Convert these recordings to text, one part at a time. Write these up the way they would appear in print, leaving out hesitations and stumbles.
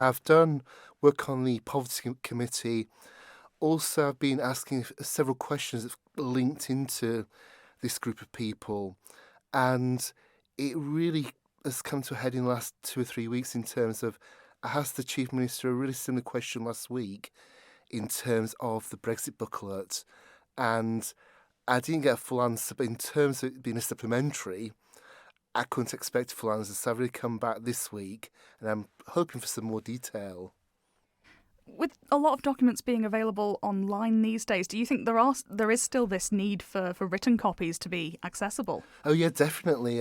I've done work on the Poverty Committee. Also, I've been asking several questions that linked into this group of people, and it really has come to a head in the last 2 or 3 weeks in terms of I asked the Chief Minister a really similar question last week in terms of the Brexit booklet, and I didn't get a full answer, but in terms of it being a supplementary, I couldn't expect a full answer, so I've really come back this week, and I'm hoping for some more detail. With a lot of documents being available online these days, do you think there is still this need for written copies to be accessible? Oh yeah, definitely.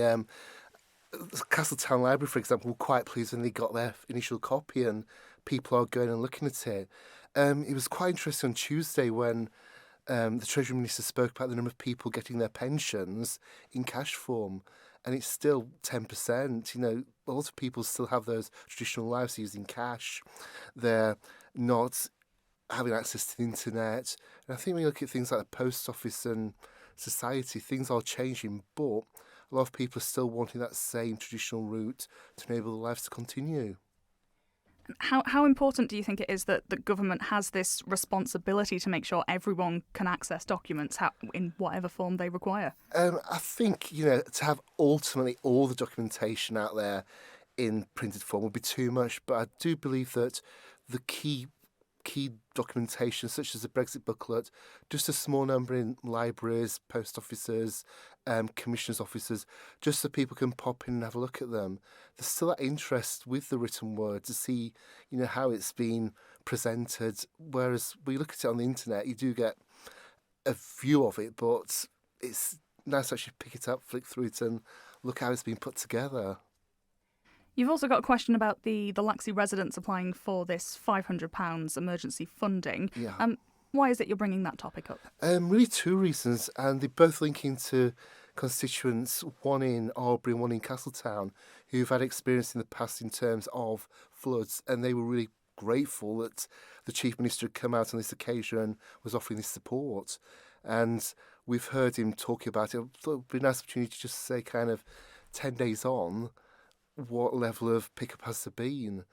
Castletown Library, for example, were quite pleased when they got their initial copy, and people are going and looking at it. It was quite interesting on Tuesday when the Treasury Minister spoke about the number of people getting their pensions in cash form, and it's still 10%. A lot of people still have those traditional lives using cash. They're not having access to the internet. And I think when you look at things like the post office and society, things are changing, but a lot of people are still wanting that same traditional route to enable their lives to continue. How important do you think it is that the government has this responsibility to make sure everyone can access documents in whatever form they require? I think, to have ultimately all the documentation out there in printed form would be too much, but I do believe that the key documentation, such as the Brexit booklet, just a small number in libraries, post offices, commissioners' offices, just so people can pop in and have a look at them. There's still that interest with the written word to see, how it's been presented. Whereas when you look at it on the internet, you do get a view of it, but it's nice to actually pick it up, flick through it, and look how it's been put together. You've also got a question about the Laxey residents applying for this £500 emergency funding. Yeah. Why is it you're bringing that topic up? Really two reasons, and they both link into constituents, one in Arbory and one in Castletown, who've had experience in the past in terms of floods, and they were really grateful that the Chief Minister had come out on this occasion and was offering this support. And we've heard him talking about it. I thought it would be a nice opportunity to just say, kind of 10 days on, what level of pickup has there been.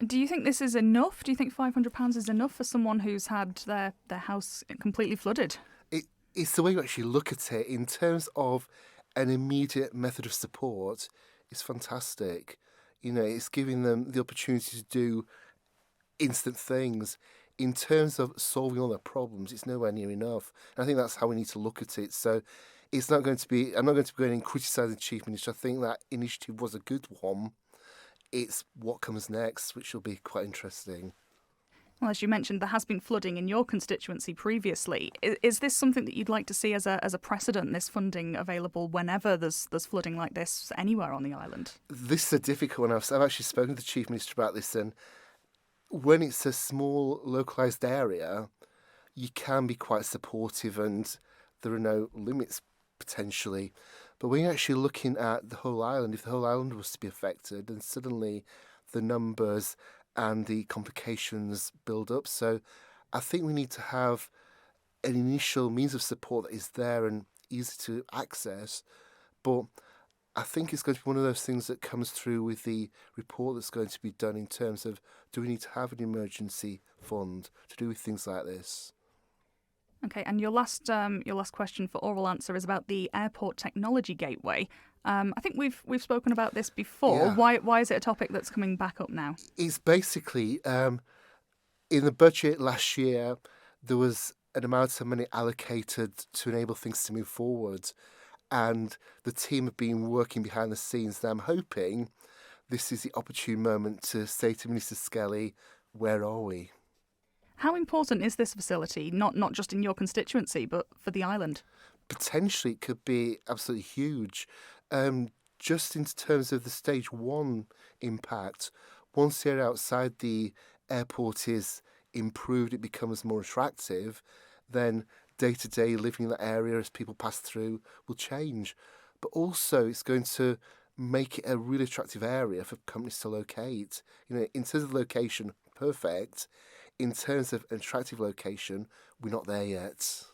Do you think this is enough? Do you think £500 is enough for someone who's had their house completely flooded? It's the way you actually look at it. In terms of an immediate method of support, it's fantastic. It's giving them the opportunity to do instant things. In terms of solving all their problems, it's nowhere near enough. And I think that's how we need to look at it. So I'm not going to be going and criticising the Chief Minister. I think that initiative was a good one. It's what comes next, which will be quite interesting. Well, as you mentioned, there has been flooding in your constituency previously. Is this something that you'd like to see as a precedent, this funding available whenever there's flooding like this anywhere on the island? This is a difficult one. I've actually spoken to the Chief Minister about this, and when it's a small, localised area, you can be quite supportive and there are no limits potentially. But when you're actually looking at the whole island, if the whole island was to be affected, then suddenly the numbers and the complications build up. So I think we need to have an initial means of support that is there and easy to access. But I think it's going to be one of those things that comes through with the report that's going to be done in terms of, do we need to have an emergency fund to do with things like this? Okay, and your last question for oral answer is about the Airport Technology Gateway. I think we've spoken about this before. Yeah. Why is it a topic that's coming back up now? It's basically, in the budget last year, there was an amount of money allocated to enable things to move forward. And the team have been working behind the scenes. And I'm hoping this is the opportune moment to say to Minister Skelly, where are we? How important is this facility, not just in your constituency, but for the island? Potentially, it could be absolutely huge. Just in terms of the stage one impact, once the area outside the airport is improved, it becomes more attractive, then day-to-day living in that area as people pass through will change. But also, it's going to make it a really attractive area for companies to locate. In terms of location, perfect. In terms of an attractive location, we're not there yet.